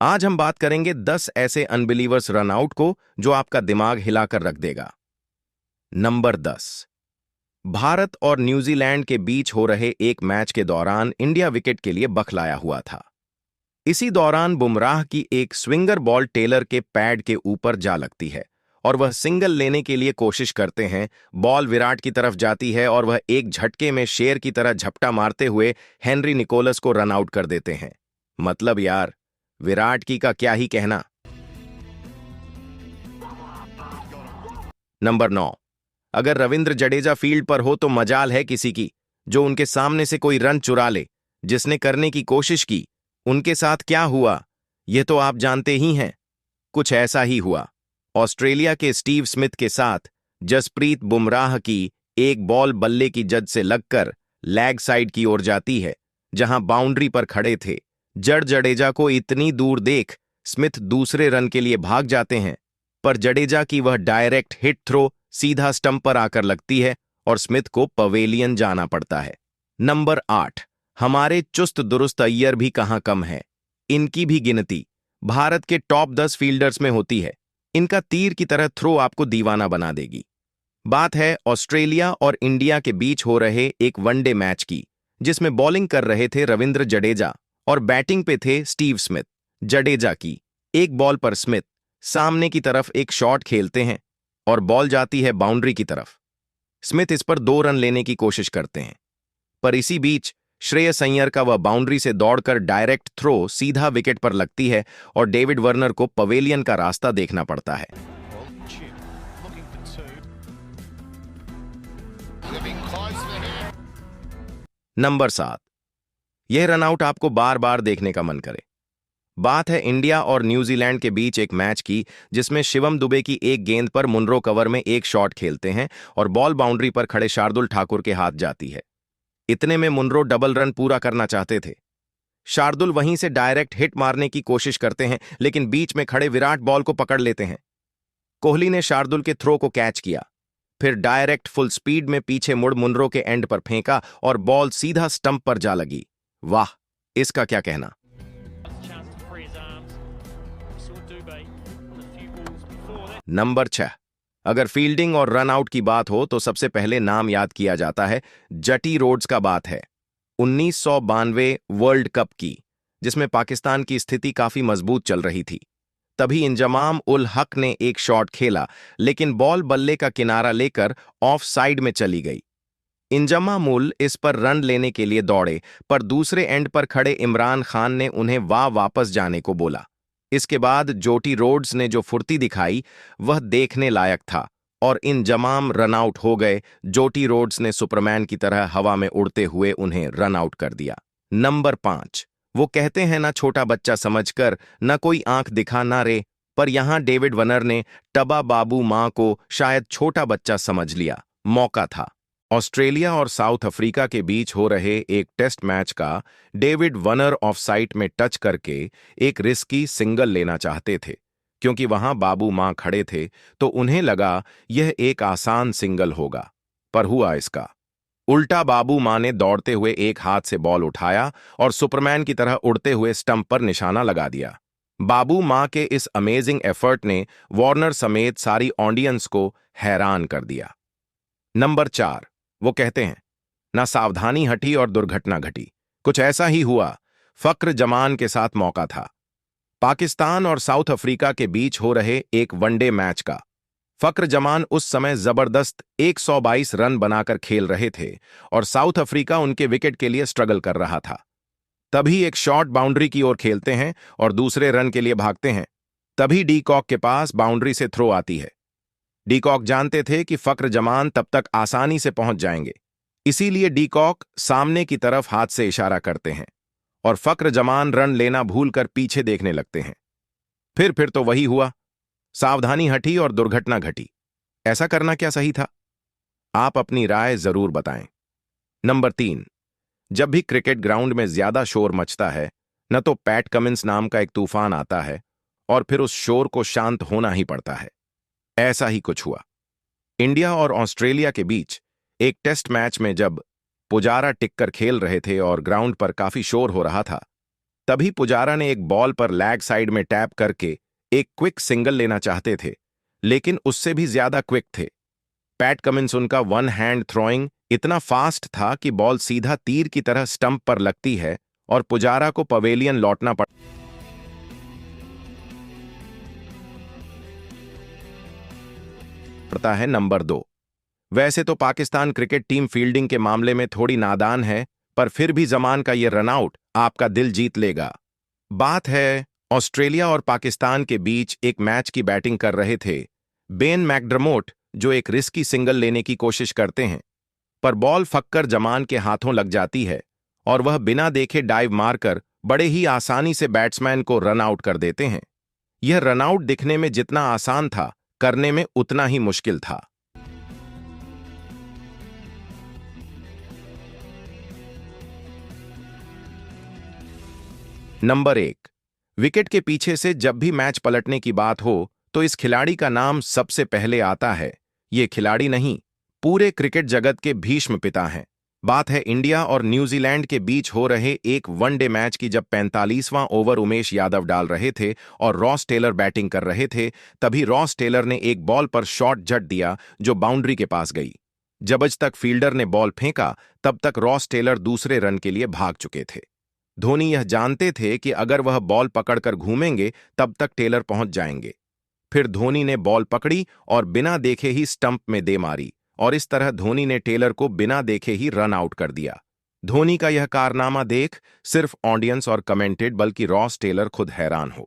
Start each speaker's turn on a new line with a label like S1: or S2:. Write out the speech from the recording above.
S1: आज हम बात करेंगे 10 ऐसे अनबिलीवर्स रनआउट को जो आपका दिमाग हिलाकर रख देगा। नंबर 10। भारत और न्यूजीलैंड के बीच हो रहे एक मैच के दौरान इंडिया विकेट के लिए बखलाया हुआ था। इसी दौरान बुमराह की एक स्विंगर बॉल टेलर के पैड के ऊपर जा लगती है और वह सिंगल लेने के लिए कोशिश करते हैं। बॉल विराट की तरफ जाती है और वह एक झटके में शेर की तरह झपटा मारते हुए हेनरी निकोलस को रन आउट कर देते हैं। मतलब यार, विराट की का क्या ही कहना। नंबर 9। अगर रविंद्र जडेजा फील्ड पर हो तो मजाल है किसी की जो उनके सामने से कोई रन चुरा ले। जिसने करने की कोशिश की, उनके साथ क्या हुआ यह तो आप जानते ही हैं। कुछ ऐसा ही हुआ। ऑस्ट्रेलिया के स्टीव स्मिथ के साथ जसप्रीत बुमराह की एक बॉल बल्ले की जद से लगकर लैग साइड की ओर जाती है, जहां बाउंड्री पर खड़े थे जडेजा को इतनी दूर देख स्मिथ दूसरे रन के लिए भाग जाते हैं, पर जडेजा की वह डायरेक्ट हिट थ्रो सीधा स्टंप पर आकर लगती है और स्मिथ को पवेलियन जाना पड़ता है। नंबर 8। हमारे चुस्त दुरुस्त अय्यर भी कहां कम है। इनकी भी गिनती भारत के टॉप 10 फील्डर्स में होती है। इनका तीर की तरह थ्रो आपको दीवाना बना देगी। बात है ऑस्ट्रेलिया और इंडिया के बीच हो रहे एक वनडे मैच की, जिसमें बॉलिंग कर रहे थे रविंद्र जडेजा और बैटिंग पे थे स्टीव स्मिथ। जडेजा की एक बॉल पर स्मिथ सामने की तरफ एक शॉट खेलते हैं और बॉल जाती है बाउंड्री की तरफ। स्मिथ इस पर 2 रन लेने की कोशिश करते हैं, पर इसी बीच श्रेयस अय्यर का वह बाउंड्री से दौड़कर डायरेक्ट थ्रो सीधा विकेट पर लगती है और डेविड वार्नर को पवेलियन का रास्ता देखना पड़ता है। नंबर 7। यह रनआउट आपको बार बार देखने का मन करे। बात है इंडिया और न्यूजीलैंड के बीच एक मैच की, जिसमें शिवम दुबे की एक गेंद पर मुनरो कवर में एक शॉट खेलते हैं और बॉल बाउंड्री पर खड़े शार्दुल ठाकुर के हाथ जाती है। इतने में मुनरो डबल रन पूरा करना चाहते थे। शार्दुल वहीं से डायरेक्ट हिट मारने की कोशिश करते हैं, लेकिन बीच में खड़े विराट बॉल को पकड़ लेते हैं। कोहली ने शार्दुल के थ्रो को कैच किया, फिर डायरेक्ट फुल स्पीड में पीछे मुड़ मुनरो के एंड पर फेंका और बॉल सीधा स्टंप पर जा लगी। वाह, इसका क्या कहना। नंबर 6। अगर फील्डिंग और रन आउट की बात हो तो सबसे पहले नाम याद किया जाता है जटी रोड्स का। बात है 1992 वर्ल्ड कप की, जिसमें पाकिस्तान की स्थिति काफी मजबूत चल रही थी। तभी इंजमाम उल हक ने एक शॉट खेला, लेकिन बॉल बल्ले का किनारा लेकर ऑफ साइड में चली गई। इंजमाम उल इस पर रन लेने के लिए दौड़े, पर दूसरे एंड पर खड़े इमरान खान ने उन्हें वापस जाने को बोला। इसके बाद जोटी रोड्स ने जो फुर्ती दिखाई वह देखने लायक था और इंजमाम रन आउट हो गए। जोटी रोड्स ने सुपरमैन की तरह हवा में उड़ते हुए उन्हें रन आउट कर दिया। नंबर 5। वो कहते हैं ना छोटा बच्चा समझकर न कोई आंख दिखा ना रे, पर यहां डेविड वार्नर ने टबा बाबू मां को शायद छोटा बच्चा समझ लिया। मौका था ऑस्ट्रेलिया और साउथ अफ्रीका के बीच हो रहे एक टेस्ट मैच का। डेविड वार्नर ऑफ साइड में टच करके एक रिस्की सिंगल लेना चाहते थे, क्योंकि वहां बाबू मां खड़े थे, तो उन्हें लगा यह एक आसान सिंगल होगा, पर हुआ इसका उल्टा। बाबू मां ने दौड़ते हुए एक हाथ से बॉल उठाया और सुपरमैन की तरह उड़ते हुए स्टंप पर निशाना लगा दिया। बाबू मां के इस अमेजिंग एफर्ट ने वार्नर समेत सारी ऑडियंस को हैरान कर दिया। नंबर 4। वो कहते हैं ना सावधानी हटी और दुर्घटना घटी। कुछ ऐसा ही हुआ। फक्र जमान के साथ मौका था। पाकिस्तान और साउथ अफ्रीका के बीच हो रहे एक वनडे मैच का। फक्र जमान उस समय जबरदस्त 122 रन बनाकर खेल रहे थे और साउथ अफ्रीका उनके विकेट के लिए स्ट्रगल कर रहा था। तभी एक शॉट बाउंड्री की ओर खेलते हैं और दूसरे रन के लिए भागते हैं। तभी डी कॉक के पास बाउंड्री से थ्रो आती है। डी कॉक जानते थे कि फक्र जमान तब तक आसानी से पहुंच जाएंगे, इसीलिए डी कॉक सामने की तरफ हाथ से इशारा करते हैं और फक्र जमान रन लेना भूलकर पीछे देखने लगते हैं। फिर तो वही हुआ, सावधानी हटी और दुर्घटना घटी। ऐसा करना क्या सही था? आप अपनी राय जरूर बताएं। नंबर 3। जब भी क्रिकेट ग्राउंड में ज्यादा शोर मचता है, न तो पैट कमिंस नाम का एक तूफान आता है और फिर उस शोर को शांत होना ही पड़ता है। ऐसा ही कुछ हुआ। इंडिया और ऑस्ट्रेलिया के बीच एक टेस्ट मैच में जब पुजारा टिककर खेल रहे थे और ग्राउंड पर काफी शोर हो रहा था, तभी पुजारा ने एक बॉल पर लैग साइड में टैप करके एक क्विक सिंगल लेना चाहते थे, लेकिन उससे भी ज्यादा क्विक थे। पैट कमिंस उनका वन हैंड थ्रोइंग इतना फास्ट था कि बॉल सीधा तीर की तरह स्टंप पर लगती है और पुजारा को पवेलियन लौटना पड़ता है। नंबर 2। वैसे तो पाकिस्तान क्रिकेट टीम फील्डिंग के मामले में थोड़ी नादान है, पर फिर भी जमान का ये रनआउट आपका दिल जीत लेगा। बात है ऑस्ट्रेलिया और पाकिस्तान के बीच एक मैच की बैटिंग कर रहे थे बेन मैकडर्मोट, जो एक रिस्की सिंगल लेने की कोशिश करते हैं, पर बॉल फक्कर जमान के हाथों लग जाती है और वह बिना देखे डाइव मारकर बड़े ही आसानी से बैट्समैन को रन आउट कर देते हैं। यह रनआउट दिखने में जितना आसान था, करने में उतना ही मुश्किल था। नंबर 1। विकेट के पीछे से जब भी मैच पलटने की बात हो तो इस खिलाड़ी का नाम सबसे पहले आता है। ये खिलाड़ी नहीं, पूरे क्रिकेट जगत के भीष्म पिता हैं। बात है इंडिया और न्यूजीलैंड के बीच हो रहे एक वनडे मैच की, जब 45वां ओवर उमेश यादव डाल रहे थे और रॉस टेलर बैटिंग कर रहे थे। तभी रॉस टेलर ने एक बॉल पर शॉट जट दिया जो बाउंड्री के पास गई। जब तक फील्डर ने बॉल फेंका तब तक रॉस टेलर दूसरे रन के लिए भाग चुके थे। धोनी यह जानते थे कि अगर वह बॉल पकड़कर घूमेंगे तब तक टेलर पहुंच जाएंगे। फिर धोनी ने बॉल पकड़ी और बिना देखे ही स्टंप में दे मारी, और इस तरह धोनी ने टेलर को बिना देखे ही रन आउट कर दिया। धोनी का यह कारनामा देख सिर्फ ऑडियंस और कमेंटेड बल्कि रॉस टेलर खुद हैरान हो।